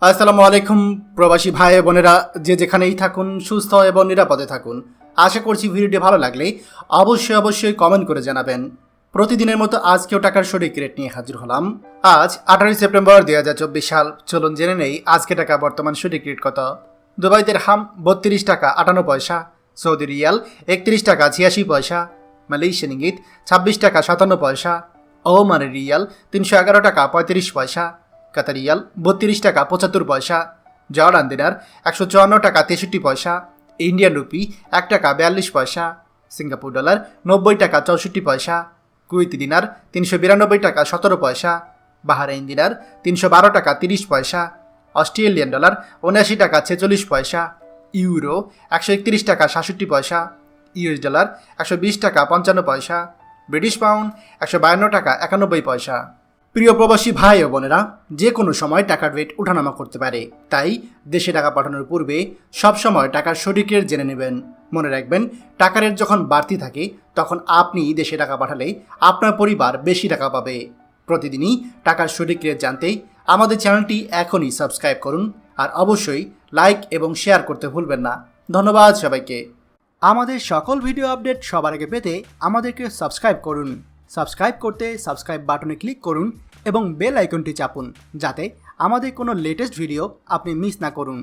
আসসালামু আলাইকুম প্রবাসী ভাই বোনেরা, যে যেখানেই থাকুন সুস্থ এবং নিরাপদে থাকুন। আশা করছি ভিডিওটি ভালো লাগলে অবশ্যই কমেন্ট করে জানাবেন। প্রতিদিনের মতো আজকেও টাকার সঠিক রেট নিয়ে হাজির হলাম। আজ 18 সেপ্টেম্বর 2024 সাল। চলুন জেনে নেই আজকে টাকা বর্তমান সঠিক রেট কত। দুবাই দিরহাম 32 টাকা 58 পয়সা, সৌদি রিয়াল 31 টাকা 86 পয়সা, মালয়েশিয়ান ইঙ্গিত 26 টাকা 57 পয়সা, ওমানের রিয়াল 311 টাকা 35 পয়সা, কাতার রিয়াল 32 টাকা 75 পয়সা, জর্ডান দিনার 154 টাকা 63 পয়সা, ইন্ডিয়ান রুপি 1 টাকা 42 পয়সা, সিঙ্গাপুর ডলার 90 টাকা 64 পয়সা, কুয়েতি দিনার 392 টাকা 17 পয়সা, বাহারাইন দিনার 312 টাকা 30 পয়সা, অস্ট্রেলিয়ান ডলার 79 টাকা 46 পয়সা, ইউরো 131 টাকা 67 পয়সা, ইউএস ডলার 120 টাকা 55 পয়সা, ব্রিটিশ পাউন্ড 152 টাকা 91 পয়সা। প্রিয় প্রবাসী ভাই ও বোনেরা, যে কোনো সময় টাকার রেট ওঠানামা করতে পারে, তাই দেশে টাকা পাঠানোর পূর্বে সবসময় টাকার সঠিক রেট জেনে নেবেন। মনে রাখবেন, টাকার রেট যখন বাড়তি থাকে তখন আপনি দেশে টাকা পাঠালে আপনার পরিবার বেশি টাকা পাবে। প্রতিদিনই টাকার সঠিক রেট জানতে আমাদের চ্যানেলটি এখনই সাবস্ক্রাইব করুন, আর অবশ্যই লাইক এবং শেয়ার করতে ভুলবেন না। ধন্যবাদ সবাইকে। আমাদের সকল ভিডিও আপডেট সবার আগে পেতে আমাদেরকে সাবস্ক্রাইব করুন। সাবস্ক্রাইব করতে সাবস্ক্রাইব বাটনে ক্লিক করুন এবং বেল আইকনটি চাপুন, যাতে আমাদের কোনো লেটেস্ট ভিডিও আপনি মিস না করুন।